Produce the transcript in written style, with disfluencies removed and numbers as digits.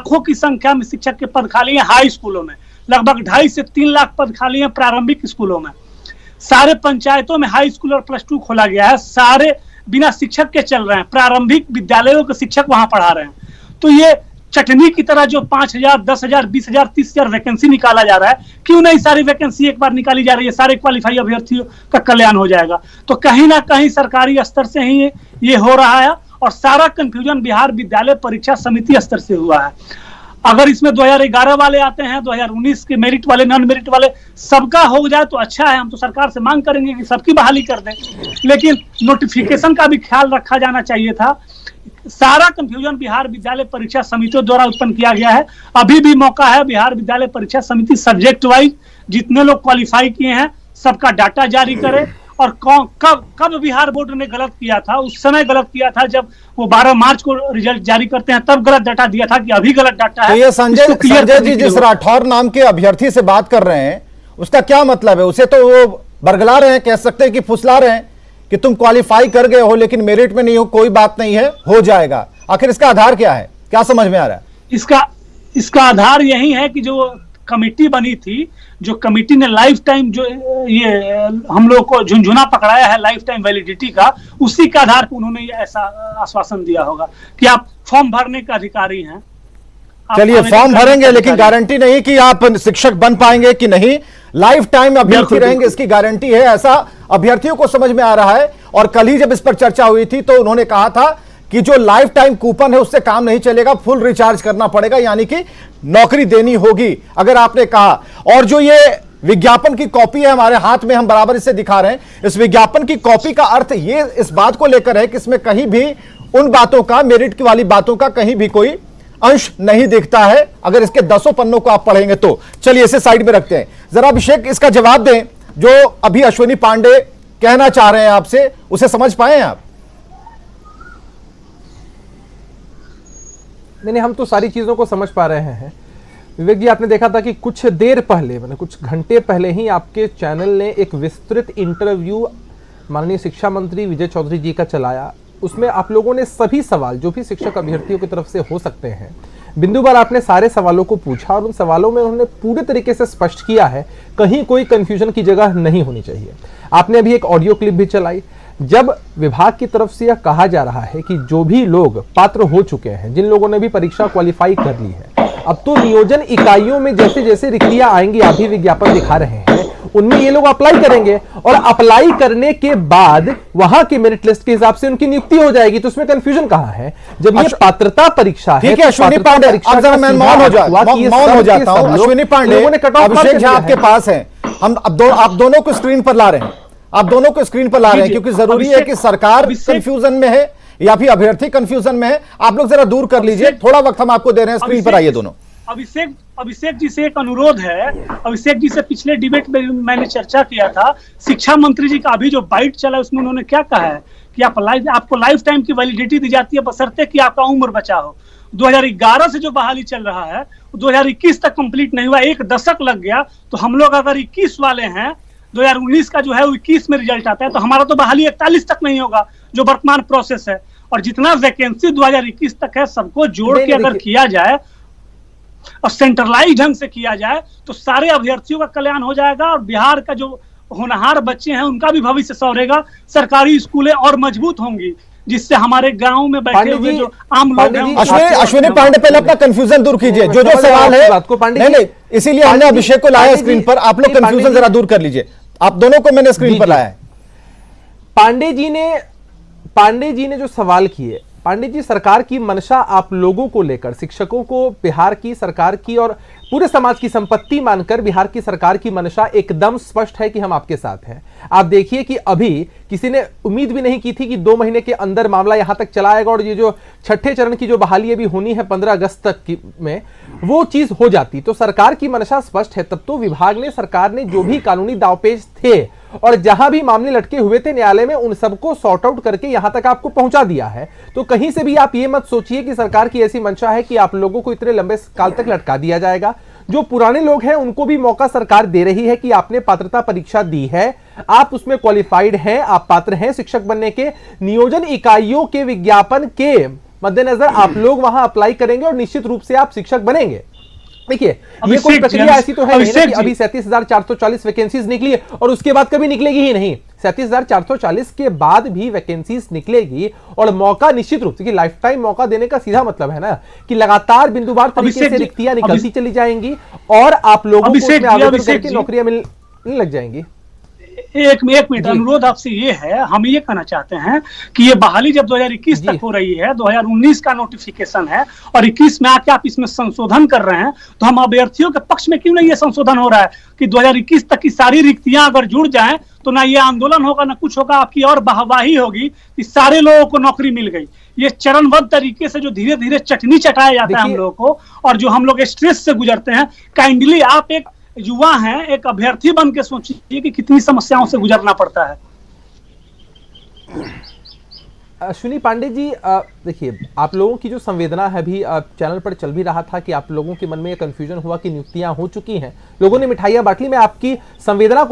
लाखों की संख्या में शिक्षक के पद खाली हैं हाई स्कूलों में, लगभग 2.5 से 3 लाख पद खाली हैं प्रारंभिक स्कूलों में। सारे पंचायतों में हाई स्कूल और +2 खोला गया है, सारे बिना शिक्षक के चल रहे हैं, प्रारंभिक विद्यालयों के शिक्षक वहां पढ़ा रहे हैं। तो ये चटनी की तरह जो 5,000, 10,000, 20,000, 30,000 वैकेंसी निकाला जा रहा है, क्यों नहीं सारी वैकेंसी एक बार निकाली जा रही है, सारे क्वालिफाई अभ्यर्थियों का कल्याण हो जाएगा। तो कहीं ना कहीं सरकारी स्तर से ही ये हो रहा है और सारा कंफ्यूजन बिहार विद्यालय परीक्षा समिति स्तर से हुआ है। अगर इसमें 2011 वाले आते हैं, 2019 के मेरिट वाले, नॉन मेरिट वाले, सबका हो जाए तो अच्छा है। हम तो सरकार से मांग करेंगे कि सबकी बहाली कर दें, लेकिन नोटिफिकेशन का भी ख्याल रखा जाना चाहिए था। सारा कंफ्यूजन बिहार विद्यालय परीक्षा समितियों द्वारा उत्पन्न किया गया है। अभी भी मौका है, बिहार विद्यालय परीक्षा समिति सब्जेक्ट वाइज जितने लोग क्वालिफाई किए हैं सबका डाटा जारी करे। और कब बिहार बोर्ड ने गलत किया था, उस समय गलत किया था जब वो 12 मार्च को रिजल्ट जारी करते हैं, तब गलत डाटा दिया था कि अभी गलत डाटा है। तो ये संजय जी जिस राठौर नाम के अभ्यर्थी से बात कर रहे हैं, उसका क्या मतलब है? उसे तो वो बरगला रहे हैं, कह सकते हैं कि फुसला रहे हैं कि तुम क्वालिफाई कर गए हो लेकिन मेरिट में नहीं हो, कोई बात नहीं है, हो जाएगा। आखिर इसका आधार क्या है, क्या समझ में आ रहा है? इसका आधार यही है कि जो कमेटी बनी थी, जो कमेटी ने लाइफ टाइम जो ये हम लोग को झुंझुना पकड़ाया है लाइफ टाइम वैलिडिटी का, उसी के आधार पर उन्होंने ये ऐसा आश्वासन दिया होगा कि आप फॉर्म भरने का अधिकारी हैं। चलिए, फॉर्म भरेंगे लेकिन गारंटी नहीं कि आप शिक्षक बन पाएंगे कि नहीं, लाइफ टाइम अभ्यर्थी रहेंगे इसकी गारंटी है, ऐसा अभ्यर्थियों को समझ में आ रहा है। और कल ही जब इस पर चर्चा हुई थी तो उन्होंने कहा था कि जो लाइफ टाइम कूपन है उससे काम नहीं चलेगा, फुल रिचार्ज करना पड़ेगा, यानी कि नौकरी देनी होगी अगर आपने कहा। और जो ये विज्ञापन की कॉपी है हमारे हाथ में, हम बराबर इसे दिखा रहे हैं, इस विज्ञापन की कॉपी का अर्थ ये इस बात को लेकर है कि इसमें कहीं भी उन बातों का, मेरिट वाली बातों का कहीं भी कोई अंश नहीं दिखता है अगर इसके 10 पन्नों को आप पढ़ेंगे तो। चलिए इसे साइड में रखते हैं, जरा अभिषेक इसका जवाब दें जो अभी अश्विनी पांडे कहना चाह रहे हैं आपसे, उसे समझ पाए आप? नहीं, हम तो सारी चीजों को समझ पा रहे हैं। विवेक जी, आपने देखा था कि कुछ देर पहले, मतलब कुछ घंटे पहले ही आपके चैनल ने एक विस्तृत इंटरव्यू माननीय शिक्षा मंत्री विजय चौधरी जी का चलाया। उसमें आप लोगों ने सभी सवाल जो भी शिक्षक अभ्यर्थियों की तरफ से हो सकते हैं, बिंदुवार आपने सारे सवालों को पूछा और उन सवालों में उन्होंने पूरे तरीके से स्पष्ट किया है, कहीं कोई कंफ्यूजन की जगह नहीं होनी चाहिए। आपने अभी एक ऑडियो क्लिप भी चलाई जब विभाग की तरफ से यह कहा जा रहा है कि जो भी लोग पात्र हो चुके हैं, जिन लोगों ने भी परीक्षा क्वालिफाई कर ली है, अब तो नियोजन इकाइयों में जैसे जैसे रिक्तियां आएंगी, आप भी विज्ञापन दिखा रहे हैं, उनमें ये लोग अप्लाई करेंगे और अप्लाई करने के बाद वहां की मेरिट लिस्ट के हिसाब से उनकी नियुक्ति हो जाएगी। तो उसमें कंफ्यूजन कहां है? जब ये पात्रता परीक्षा है। ठीक है अश्विनी पांडे, अब जरा मैं मौन हो जाता हूं। अश्विनी पांडे, अभिषेक झा आपके पास है, हम आप दोनों को स्क्रीन पर ला रहे हैं, आप दोनों को स्क्रीन पर ला रहे हैं क्योंकि जरूरी है कि सरकार कंफ्यूजन में है या फिर अभ्यर्थी कंफ्यूजन में है। आप लोग जरा दूर कर लीजिए, थोड़ा वक्त हम आपको दे रहे हैं, स्क्रीन पर आइए दोनों। अभिषेक जी से एक अनुरोध है। अभिषेक जी से पिछले डिबेट में मैंने चर्चा किया था, शिक्षा मंत्री जी का अभी जो बाइट चला उसमें उन्होंने क्या कहा है कि आपको लाइफ टाइम की वैलिडिटी दी जाती है बशर्ते कि आपका उम्र बचा हो। 2011 से जो बहाली चल रहा है 2021 तक कंप्लीट नहीं हुआ, 1 दशक लग गया। तो हम लोग अगर 21 वाले हैं, 2019 का जो है 21 में रिजल्ट आता है, तो हमारा तो बहाली 41 तक नहीं होगा जो वर्तमान प्रोसेस है। और जितना वैकेंसी 2021 तक है सबको जोड़ के अगर किया जाए और सेंट्रलाइज ढंग से किया जाए तो सारे अभ्यर्थियों का कल्याण हो जाएगा और बिहार का जो होनहार बच्चे हैं उनका भी भविष्य संवरेगा। सरकारी स्कूलें और मजबूत होंगी जिससे हमारे गांव में बैठे हुए जो आम लोग हैं। अश्विनी पांडे, पहले अपना कंफ्यूजन दूर कीजिए, जो सवाल है नहीं, इसीलिए हमने अभिषेक को लाया स्क्रीन पर। आप लोग कंफ्यूजन जरा दूर कर लीजिए, आप दोनों को मैंने स्क्रीन पर लाया है। पांडे जी ने जो सवाल किए, पांडे जी, सरकार की मंशा आप लोगों को लेकर, शिक्षकों को बिहार की सरकार की और पूरे समाज की संपत्ति मानकर बिहार की सरकार की मंशा एकदम स्पष्ट है कि हम आपके साथ हैं। आप देखिए कि अभी किसी ने उम्मीद भी नहीं की थी कि 2 महीने के अंदर मामला यहां तक चला आएगा और ये जो 6ठे चरण की जो बहाली अभी होनी है 15 अगस्त तक में, वो चीज हो जाती। तो सरकार की मंशा स्पष्ट है। तब तो विभाग ने, सरकार ने जो भी कानूनी दावपेच थे और जहां भी मामले लटके हुए थे न्यायालय में, उन सबको सॉर्ट आउट करके यहां तक आपको पहुंचा दिया है। तो कहीं से भी आप ये मत सोचिए कि सरकार की ऐसी मंशा है कि आप लोगों को इतने लंबे काल तक लटका दिया जाएगा। जो पुराने लोग हैं उनको भी मौका सरकार दे रही है कि आपने पात्रता परीक्षा दी है, आप उसमें क्वालिफाइड हैं, आप पात्र हैं शिक्षक बनने के। नियोजन इकाइयों के विज्ञापन के मद्देनजर आप लोग वहां अप्लाई करेंगे और निश्चित रूप से आप शिक्षक बनेंगे। देखिए, ये कोई प्रक्रिया ऐसी तो है नहीं ना कि अभी 37,440 वैकेंसीज निकली है और उसके बाद कभी निकलेगी ही नहीं। 37,440 के बाद भी वैकेंसीज निकलेगी और मौका निश्चित रूप से कि लाइफ टाइम मौका देने का सीधा मतलब है ना कि लगातार बिंदुवार तरीके से रिक्तियां निकलती चली जाएंगी और आप लोगों को उसमें आवेदन करके नौकरियां मिलने लग जाएंगी। एक मिनट अनुरोध आपसे ये है, हम ये कहना चाहते हैं कि ये बहाली जब 2021 तक हो रही है, 2019 का नोटिफिकेशन है और 21 में आके आप इसमें संशोधन कर रहे हैं, तो हम अभ्यर्थियों के पक्ष में क्यों नहीं ये संशोधन हो रहा है कि 2021 तक की सारी रिक्तियां अगर जुड़ जाएं तो ना ये आंदोलन होगा ना कुछ होगा, आपकी और वाहवाही होगी कि सारे लोगों को नौकरी मिल गई। ये चरणबद्ध तरीके से जो धीरे धीरे चटनी चटाया जाता है हम लोगों को और जो हम लोग स्ट्रेस से गुजरते हैं, काइंडली आप एक युवा हैं, एक अभ्यर्थी बन के सोचिए कि कितनी समस्याओं से गुजरना पड़ता है। अश्विनी पांडे जी, देखिए, आप लोगों की जो संवेदना है भी चैनल पर चल भी रहा था कि आप लोगों के मन में ये कंफ्यूजन हुआ कि नियुक्तियां हो चुकी हैं, लोगों ने मिठाइयां बांट ली। मैं आपकी संवेदना को